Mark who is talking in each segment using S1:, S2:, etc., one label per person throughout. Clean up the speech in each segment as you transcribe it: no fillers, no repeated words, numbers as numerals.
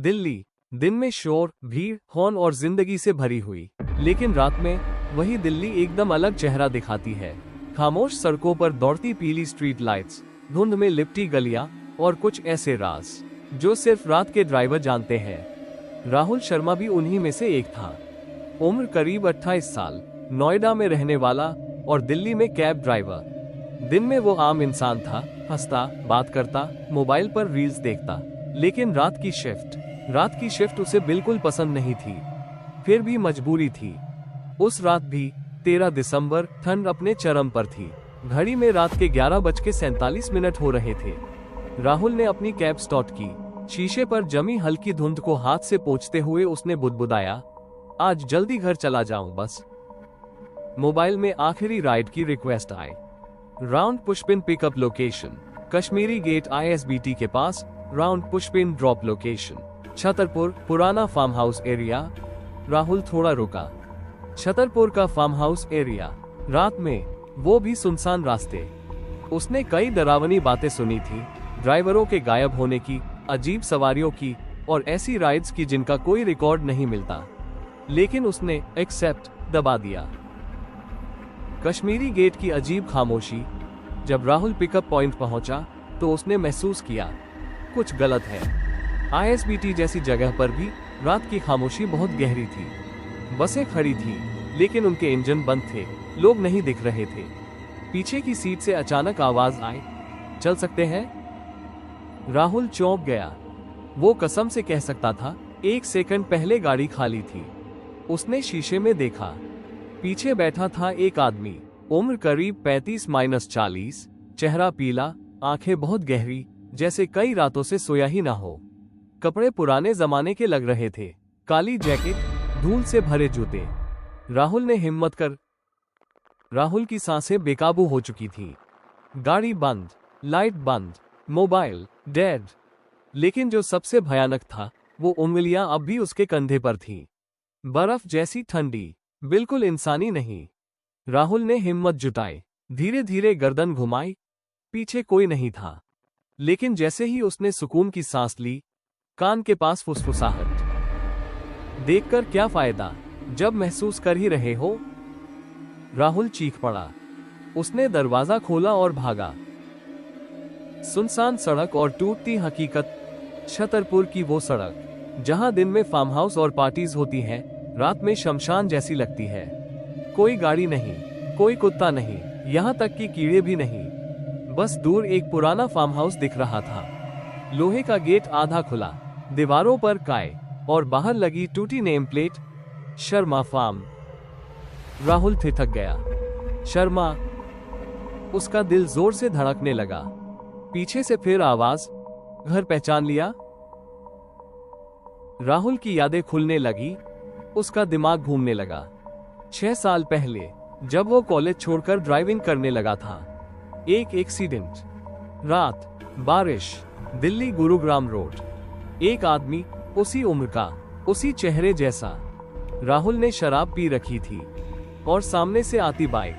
S1: दिल्ली दिन में शोर, भीड़, हॉर्न और जिंदगी से भरी हुई, लेकिन रात में वही दिल्ली एकदम अलग चेहरा दिखाती है। खामोश सड़कों पर दौड़ती पीली स्ट्रीट लाइट्स, धुंध में लिपटी गलियां और कुछ ऐसे राज जो सिर्फ रात के ड्राइवर जानते हैं। राहुल शर्मा भी उन्हीं में से एक था। उम्र करीब 28 साल, नोएडा में रहने वाला और दिल्ली में कैब ड्राइवर। दिन में वो आम इंसान था, हंसता, बात करता, मोबाइल पर रील्स देखता। लेकिन रात की शिफ्ट उसे बिल्कुल पसंद नहीं थी, फिर भी मजबूरी थी। उस रात भी 13 दिसंबर, ठंड अपने चरम पर थी। घड़ी में रात के 11:47 हो रहे थे। राहुल ने अपनी कैब स्टार्ट की। शीशे पर जमी हल्की धुंध को हाथ से पोंछते हुए उसने बुदबुदाया, आज जल्दी घर चला जाऊं बस। मोबाइल में आखिरी राइड की रिक्वेस्ट आई। Round pushpin pickup location, Kashmiri gate ISBT के पास। Round pushpin drop location, Chhatarpur, पुराना फार्म हाउस एरिया। राहुल थोड़ा रुका। छतरपुर का फार्म हाउस एरिया, रात में, वो भी सुनसान रास्ते। उसने कई डरावनी बातें सुनी थी, ड्राइवरों के गायब होने की, अजीब सवारियों की और ऐसी राइड्स की जिनका कोई रिकॉर्ड नहीं मिलता। लेकिन उसने एक्सेप्ट दबा दिया। कश्मीरी गेट की अजीब खामोशी। जब राहुल पिकअप पॉइंट पहुंचा तो उसने महसूस किया कुछ गलत है। ISBT जैसी जगह पर भी रात की खामोशी बहुत गहरी थी। बसें खड़ी थी, लेकिन उनके इंजन बंद थे, लोग नहीं दिख रहे थे। पीछे की सीट से अचानक आवाज आई, चल सकते हैं? राहुल चौंक गया। वो कसम से कह सकता था 1 सेकंड पहले गाड़ी खाली थी। उसने शीशे में देखा। पीछे बैठा था एक आदमी, उम्र करीब 35-40, चेहरा पीला, आंखें बहुत गहरी, जैसे कई रातों से सोया ही ना हो। कपड़े पुराने जमाने के लग रहे थे, काली जैकेट, धूल से भरे जूते। राहुल ने हिम्मत कर। राहुल की सांसें बेकाबू हो चुकी थी। गाड़ी बंद, लाइट बंद, मोबाइल डेड। लेकिन जो सबसे भयानक था, वो उंगलियां अब भी उसके कंधे पर थीं, बर्फ जैसी ठंडी, बिल्कुल इंसानी नहीं। राहुल ने हिम्मत जुटाई, धीरे धीरे गर्दन घुमाई। पीछे कोई नहीं था, लेकिन जैसे ही उसने सुकून की सांस ली, कान के पास फुसफुसाहट। देखकर क्या फायदा, जब महसूस कर ही रहे हो। राहुल चीख पड़ा। उसने दरवाजा खोला और भागा। सुनसान सड़क और टूटती हकीकत। छतरपुर की वो सड़क जहां दिन में फार्म हाउस और पार्टीज होती हैं, रात में शमशान जैसी लगती है। कोई गाड़ी नहीं, कोई कुत्ता नहीं, यहां तक कि कीड़े भी नहीं। बस दूर एक पुराना फार्म हाउस दिख रहा था। लोहे का गेट आधा खुला, दीवारों पर काय और बाहर लगी टूटी name plate, Sharma farm. Rahul ठिठक गया। शर्मा। उसका दिल जोर से धड़कने लगा। पीछे से फिर आवाज, घर पहचान लिया? राहुल की यादें खुलने लगी। उसका दिमाग घूमने लगा। 6 साल पहले, जब वो कॉलेज छोड़कर ड्राइविंग करने लगा था, एक एक्सीडेंट। रात, बारिश, दिल्ली गुरुग्राम रोड। एक आदमी, उसी उम्र का, उसी चेहरे जैसा। राहुल ने शराब पी रखी थी और सामने से आती बाइक,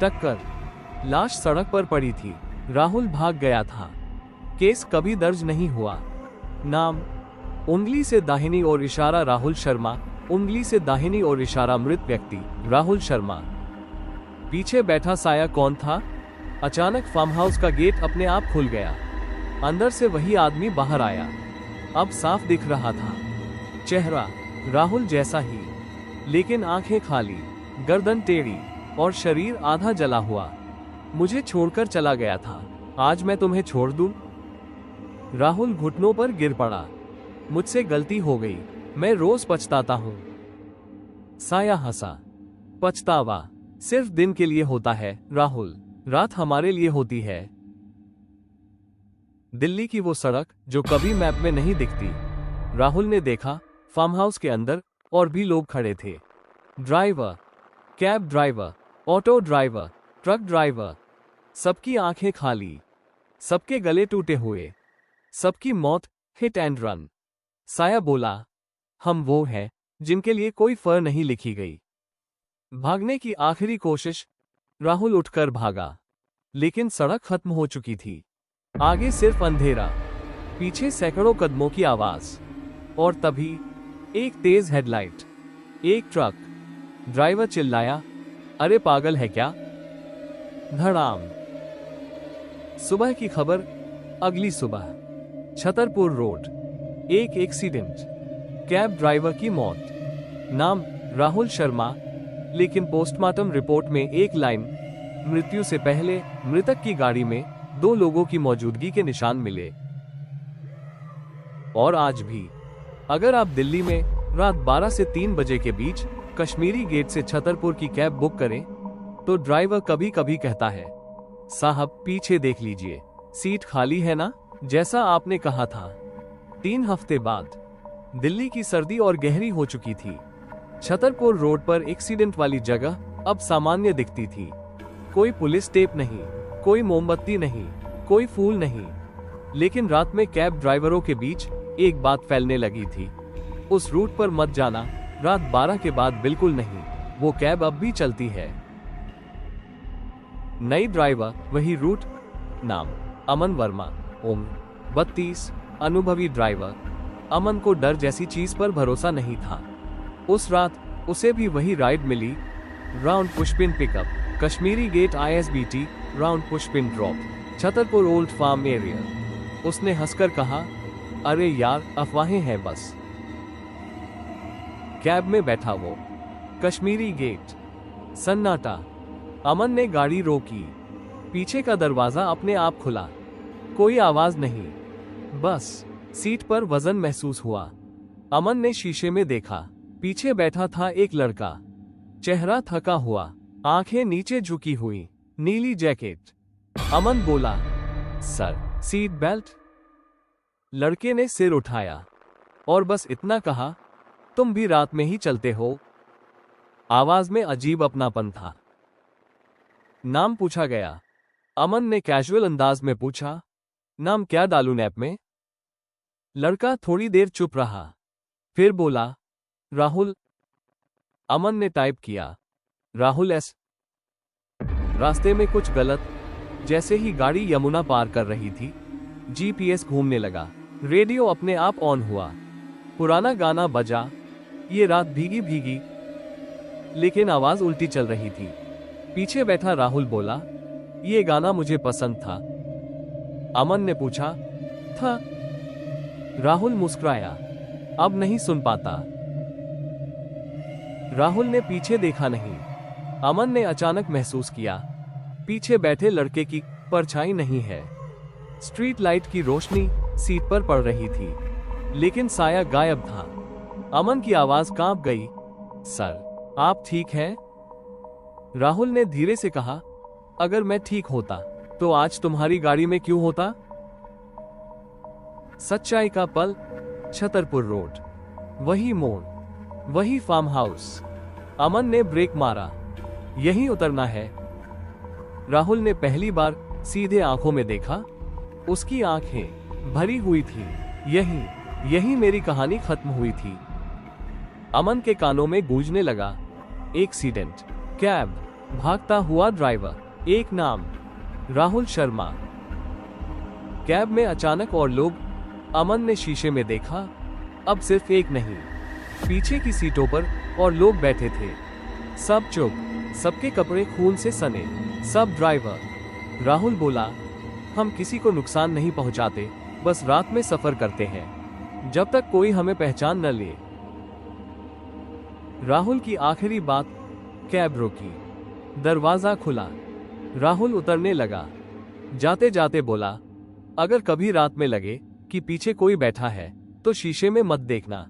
S1: टक्कर। लाश सड़क पर पड़ी थी। राहुल भाग गया था। केस कभी दर्ज नहीं हुआ। नाम, उंगली से दाहिनी ओर इशारा राहुल शर्मा, उंगली से दाहिनी ओर इशारा मृत व्यक्ति राहुल शर्मा। पीछे बैठा साया कौन था? अचानक फार्म हाउस का गेट अपने आप खुल गया। अंदर से वही आदमी बाहर आया। अब साफ दिख रहा था। चेहरा राहुल जैसा ही, लेकिन आंखें खाली, गर्दन टेढ़ी और शरीर आधा जला हुआ। मुझे छोड़कर चला गया था, आज मैं तुम्हें छोड़ दूं? राहुल घुटनों पर गिर पड़ा। मुझसे गलती हो गई, मैं रोज पछताता हूं। साया हंसा। पछतावा सिर्फ दिन के लिए होता है राहुल, रात हमारे लिए होती है। दिल्ली की वो सड़क जो कभी मैप में नहीं दिखती। राहुल ने देखा, फार्म हाउस के अंदर और भी लोग खड़े थे। Driver, cab driver, auto driver, truck driver. सबकी आंखें खाली, सबके गले टूटे हुए, सबकी मौत हिट एंड रन। साया बोला, हम वो हैं जिनके लिए कोई फर नहीं लिखी गई। भागने की आखिरी कोशिश। राहुल उठकर भागा, लेकिन सड़क खत्म हो चुकी थी। आगे सिर्फ अंधेरा, पीछे सैकड़ों कदमों की आवाज। और तभी एक तेज हेडलाइट, एक ट्रक। ड्राइवर चिल्लाया, अरे पागल है क्या? धड़ाम। सुबह की खबर। अगली सुबह छतरपुर रोड, एक एक्सीडेंट। कैब ड्राइवर की मौत। नाम राहुल शर्मा, लेकिन पोस्टमार्टम रिपोर्ट में एक लाइन, मृत्यु से पहले मृतक की गाड़ी में 2 लोगों की मौजूदगी के निशान मिले। और आज भी अगर आप दिल्ली में रात 12 से 3 बजे के बीच कश्मीरी गेट से छतरपुर की कैब बुक करें, तो ड्राइवर कभी कभी कहता है, साहब पीछे देख लीजिए, सीट खाली है ना, जैसा आपने कहा था। 3 हफ्ते बाद दिल्ली की सर्दी और गहरी हो चुकी थी। छतरपुर रोड पर एक्सीडेंट वाली जगह अब सामान्य दिखती थी। कोई पुलिस टेप नहीं, कोई मोमबत्ती नहीं, कोई फूल नहीं। लेकिन रात में कैब ड्राइवरों के बीच एक बात फैलने लगी थी, उस रूट पर मत जाना, रात 12 के बाद बिल्कुल नहीं। वो कैब अब भी चलती है। नई ड्राइवर, वही रूट। नाम अमन वर्मा, उम्र 32, अनुभवी ड्राइवर। अमन को डर जैसी चीज पर भरोसा नहीं था। उस रात उसे भी वही राइड मिली, round pushpin pickup, Kashmiri gate ISBT, round pushpin drop, Chhatarpur old farm area. उसने हंसकर कहा, अरे यार अफवाहें हैं बस। कैब में बैठा वो, कश्मीरी गेट, सन्नाटा। अमन ने गाड़ी रोकी, पीछे का दरवाजा अपने आप खुला। कोई आवाज नहीं, बस सीट पर वजन महसूस हुआ। अमन ने शीशे में देखा, पीछे बैठा था एक लड़का, चेहरा थका हुआ, आंखें नीचे झुकी हुई, नीली जैकेट। अमन बोला, सर सीट बेल्ट? लड़के ने सिर उठाया और बस इतना कहा, तुम भी रात में ही चलते हो? आवाज में अजीब अपनापन था। नाम पूछा गया। अमन ने कैजुअल अंदाज में पूछा, नाम क्या डालूं ऐप में? लड़का थोड़ी देर चुप रहा, फिर बोला, राहुल। अमन ने टाइप किया, राहुल एस। रास्ते में कुछ गलत। जैसे ही गाड़ी यमुना पार कर रही थी, GPS घूमने लगा, रेडियो अपने आप ऑन हुआ, पुराना गाना बजा, ये रात भीगी भीगी। लेकिन आवाज उल्टी चल रही थी। पीछे बैठा राहुल बोला, ये गाना मुझे पसंद था। अमन ने पूछा, था? राहुल मुस्कुराया, अब नहीं सुन पाता। राहुल ने पीछे देखा नहीं। अमन ने अचानक महसूस किया, पीछे बैठे लड़के की परछाई नहीं है। स्ट्रीट लाइट की रोशनी सीट पर पड़ रही थी, लेकिन साया गायब था। अमन की आवाज कांप गई, सर आप ठीक हैं? राहुल ने धीरे से कहा, अगर मैं ठीक होता तो आज तुम्हारी गाड़ी में क्यों होता? सच्चाई का पल। छतरपुर रोड, वही मोड़, वही फार्म हाउस। अमन ने ब्रेक मारा, यहीं उतरना है। राहुल ने पहली बार सीधे आंखों में देखा, उसकी आंखें भरी हुई थी। यहीं मेरी कहानी खत्म हुई थी। अमन के कानों में गूंजने लगा, एक्सीडेंट, कैब, भागता हुआ ड्राइवर, एक नाम, राहुल शर्मा। कैब में अचानक और लोग। अमन ने शीशे में देखा, अब सिर्फ एक नहीं, पीछे की सीटों पर और लोग बैठे थे। सब चुप, सबके कपड़े खून से सने, सब ड्राइवर। राहुल बोला, हम किसी को नुकसान नहीं पहुंचाते, बस रात में सफर करते हैं, जब तक कोई हमें पहचान न ले। राहुल की आखिरी बात। कैब रुकी, दरवाजा खुला, राहुल उतरने लगा। जाते जाते बोला, अगर कभी रात में लगे कि पीछे कोई बैठा है तो शीशे में मत देखना।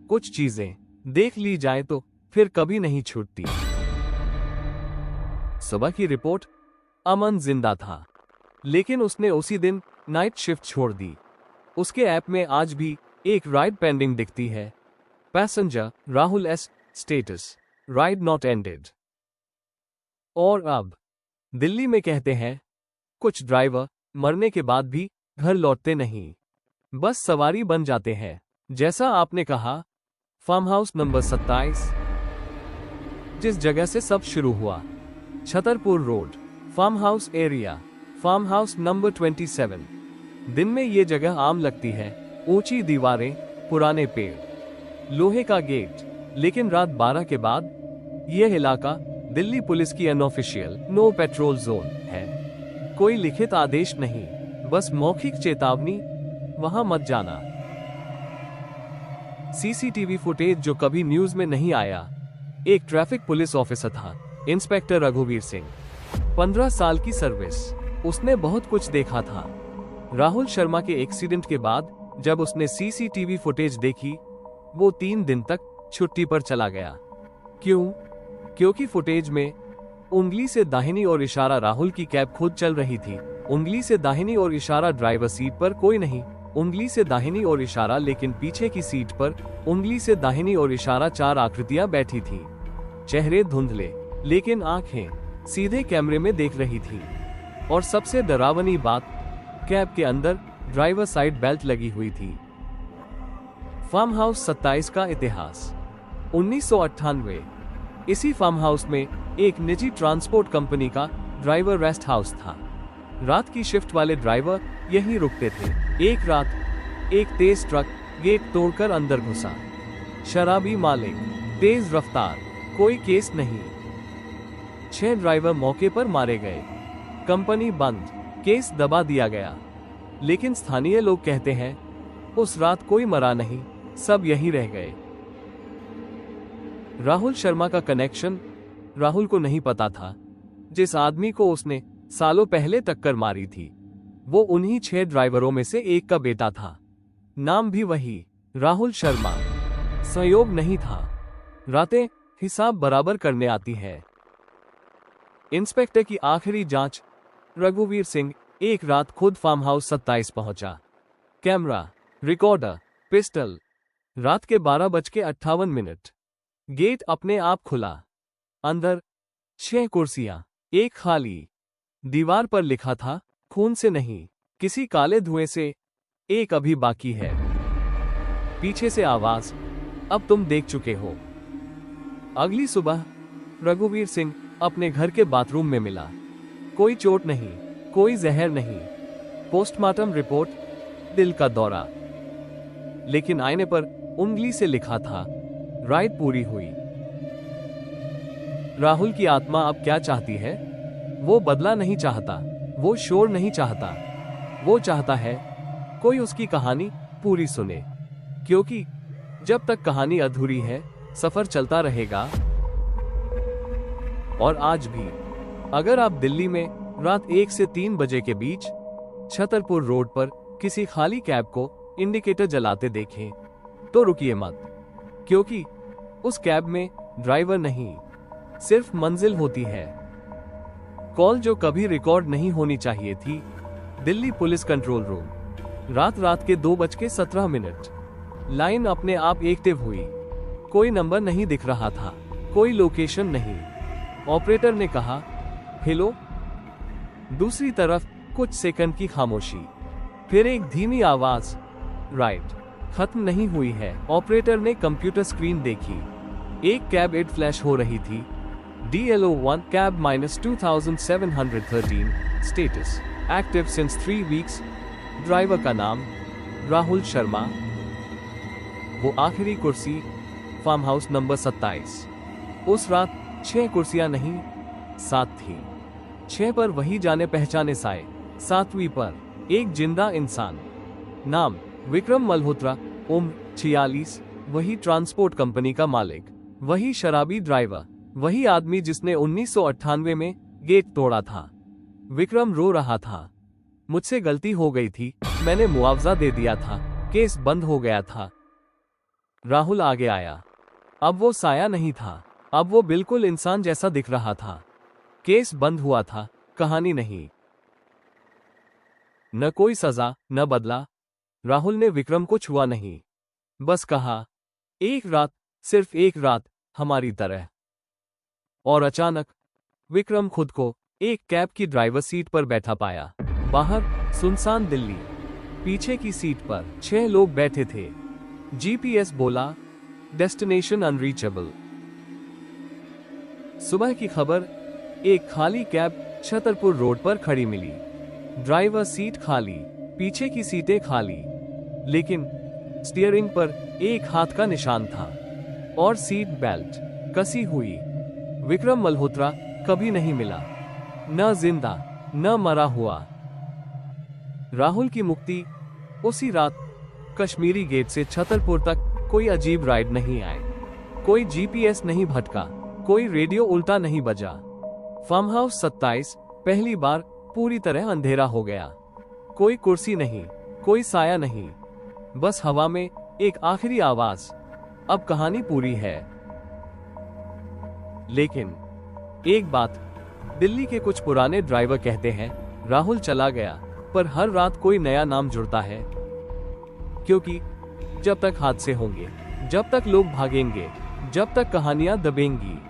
S1: कुछ चीजें देख ली जाए तो फिर कभी नहीं छूटती। सुबह की रिपोर्ट। अमन जिंदा था, लेकिन उसने उसी दिन नाइट शिफ्ट छोड़ दी। उसके ऐप में आज भी एक राइड पेंडिंग दिखती है, passenger Rahul S, status ride not ended. और अब दिल्ली में कहते हैं, कुछ ड्राइवर मरने के बाद भी घर लौटते नहीं, बस सवारी बन जाते हैं। जैसा आपने कहा, फार्म हाउस नंबर 27, जिस जगह से सब शुरू हुआ, Chhatarpur road, farm house area, farm house number 27। दिन में ये जगह आम लगती है, ऊंची दीवारें, पुराने पेड़, लोहे का गेट। लेकिन रात 12 के बाद यह इलाका दिल्ली पुलिस की अनऑफिशियल नो पेट्रोल जोन है। कोई लिखित आदेश नहीं, बस मौखिक चेतावनी, वहां मत जाना। सीसीटीवी फुटेज जो कभी न्यूज में नहीं आया। एक ट्रैफिक पुलिस ऑफिसर था, इंस्पेक्टर रघुवीर सिंह, 15 साल की सर्विस। उसने बहुत कुछ देखा था। राहुल शर्मा के एक्सीडेंट के बाद जब उसने सीसीटीवी फुटेज देखी, वो 3 दिन तक छुट्टी पर चला गया। क्यों? क्योंकि फुटेज में उंगली से दाहिनी और इशारा राहुल की कैब खुद चल रही थी। उंगली से दाहिनी और इशारा ड्राइवर सीट पर कोई नहीं। उंगली से दाहिनी और इशारा लेकिन पीछे की सीट पर उंगली से दाहिनी और इशारा 4 आकृतियां बैठी थी। चेहरे धुंधले, लेकिन आंखें सीधे कैमरे में देख रही थी। और सबसे डरावनी बात, कैब के अंदर ड्राइवर साइड बेल्ट लगी हुई थी। फार्म हाउस 27 का इतिहास। 1998 इसी फार्म हाउस में एक निजी ट्रांसपोर्ट कंपनी का ड्राइवर रेस्ट हाउस था। रात की शिफ्ट वाले ड्राइवर यहीं रुकते थे। एक रात एक तेज ट्रक गेट तोड़कर अंदर घुसा। शराबी मालिक, तेज रफ्तार, कोई केस नहीं। 6 ड्राइवर मौके पर मारे गए। कंपनी बंद, केस दबा दिया गया। लेकिन स्थानीय लोग कहते हैं उस रात कोई मरा नहीं, सब यहीं रह गए। राहुल शर्मा का कनेक्शन राहुल को नहीं पता था। जिस आदमी को उसने सालों पहले टक्कर मारी थी, वो उन्हीं 6 ड्राइवरों में से एक का बेटा था। नाम भी वही, राहुल शर्मा। संयोग नहीं था। रातें हिसाब बराबर करने आती है। इंस्पेक्टर की आखिरी जांच। रघुवीर सिंह एक रात खुद फार्म हाउस 27 पहुंचा। Camera, recorder, pistol. रात के 12:58। गेट अपने आप खुला। अंदर 6 कुर्सियां, एक खाली। दीवार पर लिखा था, खून से नहीं, किसी काले धुएं से, एक अभी बाकी है। पीछे से आवाज, अब तुम देख चुके हो। अगली सुबह रघुवीर सिंह अपने घर के बाथरूम में मिला। कोई चोट नहीं, कोई जहर नहीं। पोस्टमार्टम रिपोर्ट, दिल का दौरा। लेकिन आईने पर उंगली से लिखा था, राइड पूरी हुई। राहुल की आत्मा अब क्या चाहती है? वो बदला नहीं चाहता, वो शोर नहीं चाहता। वो चाहता है कोई उसकी कहानी पूरी सुने। क्योंकि जब तक कहानी अधूरी है, सफर चलता रहेगा। और आज भी अगर आप दिल्ली में रात 1 से 3 बजे के बीच छतरपुर रोड पर किसी खाली कैब को इंडिकेटर जलाते देखें, तो रुकिए मत। क्योंकि उस कैब में ड्राइवर नहीं, सिर्फ मंजिल होती है। कॉल जो कभी रिकॉर्ड नहीं होनी चाहिए थी। Delhi police control room. रात के 2:17। लाइन अपने आप एक्टिव हुई। कोई नंबर नहीं दिख रहा था, कोई लोकेशन नहीं। ऑपरेटर ने कहा, हेलो। दूसरी तरफ कुछ सेकंड की खामोशी। फिर एक धीमी आवाज, राइट खत्म नहीं हुई है। ऑपरेटर ने कंप्यूटर स्क्रीन देखी। एक कैब एड फ्लैश हो रही थी। DLO1 cab -2713 status active since 3 weeks. Driver का नाम राहुल शर्मा। वो आखिरी कुर्सी फार्म हाउस नंबर 27। उस रात 6 कुर्सियां नहीं, 7 थी। 6 पर वही जाने पहचाने साए, 7वीं पर एक जिंदा इंसान। नाम विक्रम मल्होत्रा, उम्र 46। वही ट्रांसपोर्ट कंपनी का मालिक, वही शराबी ड्राइवर, वही आदमी जिसने 1998 में गेट तोड़ा था। विक्रम रो रहा था, मुझसे गलती हो गई थी, मैंने मुआवजा दे दिया था, केस बंद हो गया था। राहुल आगे आया। अब वो साया नहीं था, अब वो बिल्कुल इंसान जैसा दिख रहा था। केस बंद हुआ था, कहानी नहीं। न कोई सजा, न बदला। राहुल ने विक्रम को छुआ नहीं, बस कहा, एक रात, सिर्फ एक रात, हमारी तरह। और अचानक विक्रम खुद को एक कैब की ड्राइवर सीट पर बैठा पाया। बाहर सुनसान दिल्ली। पीछे की सीट पर 6 लोग बैठे थे। GPS बोला, डेस्टिनेशन अनरीचेबल। सुबह की खबर, एक खाली कैब छतरपुर रोड पर खड़ी मिली। ड्राइवर सीट खाली, पीछे की सीटें खाली। लेकिन स्टीयरिंग पर एक हाथ का निशान था और सीट बेल्ट कसी हुई। विक्रम मल्होत्रा कभी नहीं मिला, न जिंदा न मरा हुआ। राहुल की मुक्ति उसी रात। कश्मीरी गेट से छतरपुर तक कोई अजीब राइड नहीं आए, कोई जीपीएस नहीं भटका, कोई रेडियो उल्टा नहीं बजा। फार्म हाउस 27 पहली बार पूरी तरह अंधेरा हो गया। कोई कुर्सी नहीं, कोई साया नहीं, बस हवा में एक आखिरी आवाज, अब कहानी पूरी है। लेकिन एक बात, दिल्ली के कुछ पुराने ड्राइवर कहते हैं राहुल चला गया, पर हर रात कोई नया नाम जुड़ता है। क्योंकि जब तक हादसे होंगे, जब तक लोग भागेंगे, जब तक कहानियां दबेंगी,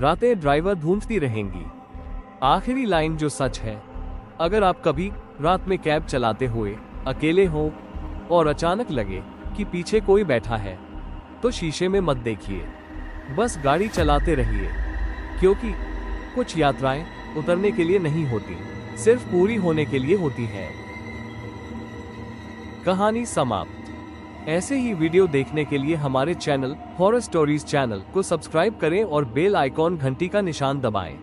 S1: रातें ड्राइवर ढूंढती रहेंगी आखिरी लाइन जो सच है। अगर आप कभी रात में कैब चलाते हुए अकेले हो और अचानक लगे कि पीछे कोई बैठा है, तो शीशे में मत देखिए, बस गाड़ी चलाते रहिए। क्योंकि कुछ यात्राएं उतरने के लिए नहीं होती, सिर्फ पूरी होने के लिए होती है। कहानी समाप्त। ऐसे ही वीडियो देखने के लिए हमारे चैनल हॉरर स्टोरीज चैनल को सब्सक्राइब करें और बेल आइकॉन घंटी का निशान दबाएं।